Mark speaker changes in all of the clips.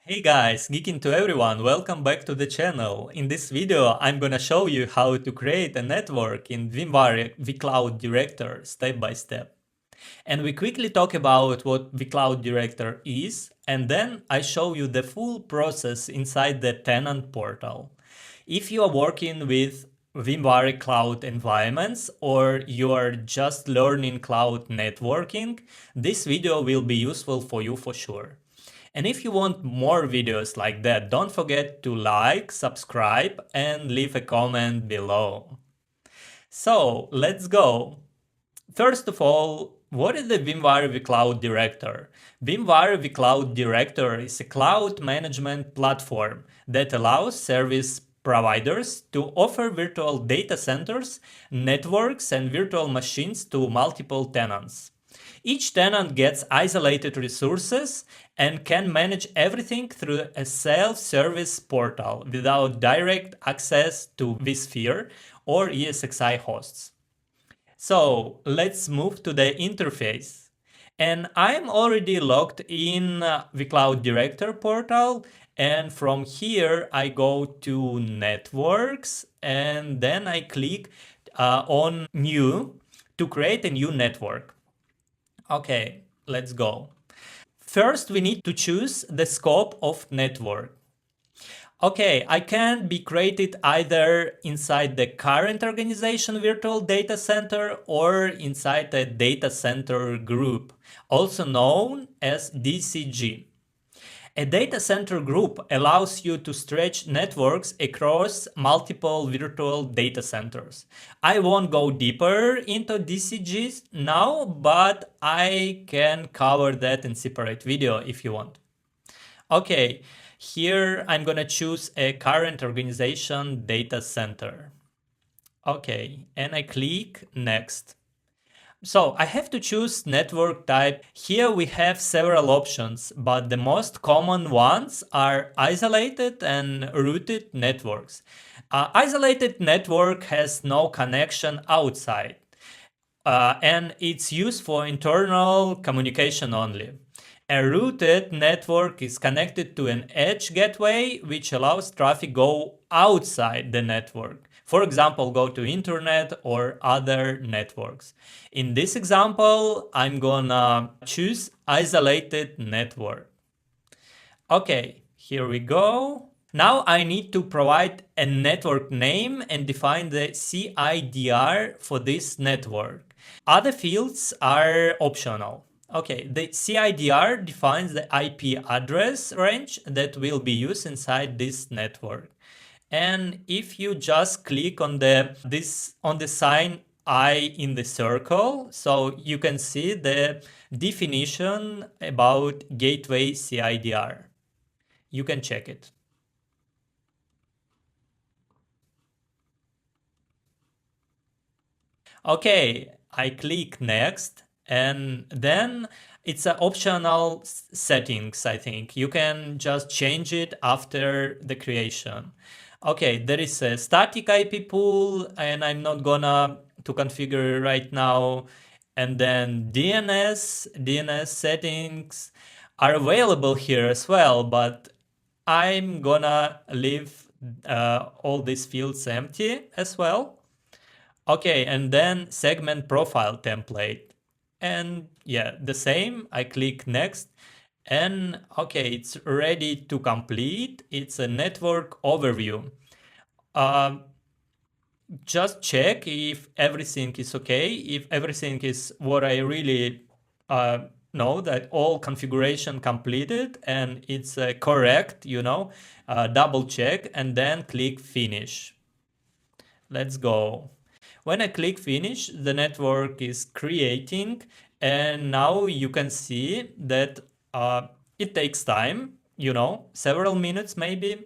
Speaker 1: Hey guys, Geeking to everyone, welcome back to the channel. In this video, I'm gonna show you how to create a network in VMware vCloud Director step by step. And we quickly talk about what vCloud Director is, and then I show you the full process inside the tenant portal. If you are working with VMware cloud environments or you are just learning cloud networking, this video will be useful for you for sure. And if you want more videos like that, don't forget to like, subscribe, and leave a comment below. So let's go. First of all, what is the VMware vCloud Director? VMware vCloud Director is a cloud management platform that allows service providers to offer virtual data centers, networks, and virtual machines to multiple tenants. Each tenant gets isolated resources and can manage everything through a self-service portal without direct access to vSphere or ESXi hosts. So let's move to the interface. And I'm already logged in the Cloud Director portal. And from here, I go to Networks and then I click on New to create a new network. Okay, let's go. First, we need to choose the scope of network. Okay, I can be created either inside the current organization virtual data center or inside a data center group, also known as DCG. A data center group allows you to stretch networks across multiple virtual data centers. I won't go deeper into DCGs now, but I can cover that in separate video if you want. Okay, here I'm gonna choose a current organization data center. Okay, and I click next. So I have to choose network type. Here we have several options, but the most common ones are isolated and rooted networks. Isolated network has no connection outside, and it's used for internal communication only. A rooted network is connected to an edge gateway, which allows traffic go outside the network. For example, go to internet or other networks. In this example, I'm gonna choose isolated network. Okay, here we go. Now I need to provide a network name and define the CIDR for this network. Other fields are optional. Okay, the CIDR defines the IP address range that will be used inside this network. And if you just click on the sign I in the circle, so you can see the definition about gateway CIDR. You can check it. Okay, I click next and then it's an optional settings, I think. You can just change it after the creation. Okay, there is a static IP pool and I'm not gonna to configure right now. And then DNS settings are available here as well, but I'm gonna leave all these fields empty as well. Okay, and then segment profile template. And yeah, the same, I click next and okay, it's ready to complete. It's a network overview. Just check if everything is okay. If everything is what I really know, that all configuration completed and it's correct, double check and then click finish. Let's go. When I click finish, the network is creating and now you can see that it takes time, several minutes maybe.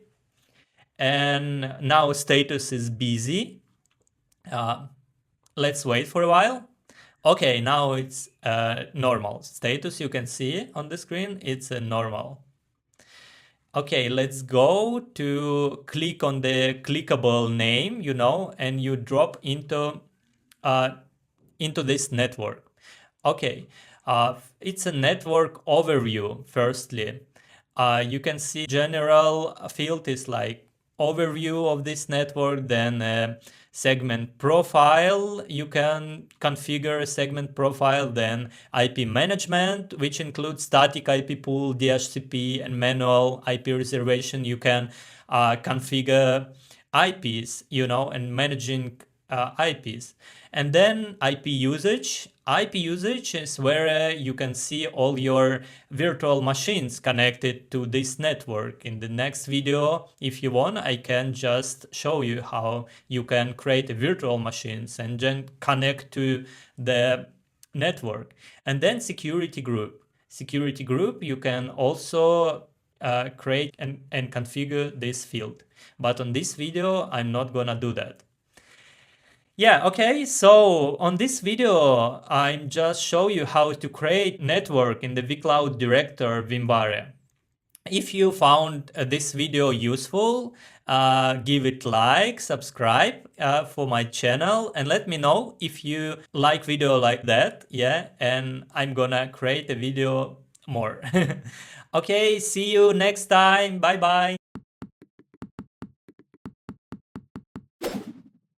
Speaker 1: And now status is busy. Let's wait for a while. Okay, now it's normal status. You can see on the screen, it's normal. Okay, let's go to click on the clickable name, and you drop into this network. Okay, it's a network overview, firstly. You can see general field is like overview of this network, then segment profile. You can configure a segment profile, then IP management, which includes static IP pool, DHCP, and manual IP reservation. You can configure IPs, and managing IPs. And then IP usage. IP usage is where you can see all your virtual machines connected to this network. In the next video, if you want, I can just show you how you can create virtual machines and then connect to the network. And then security group. Security group, you can also create and configure this field. But on this video, I'm not gonna do that. Yeah, okay, so on this video, I'm just show you how to create network in the vCloud director VMware. If you found this video useful, give it like, subscribe for my channel, and let me know if you like video like that, yeah, and I'm gonna create a video more. Okay, see you next time, bye bye.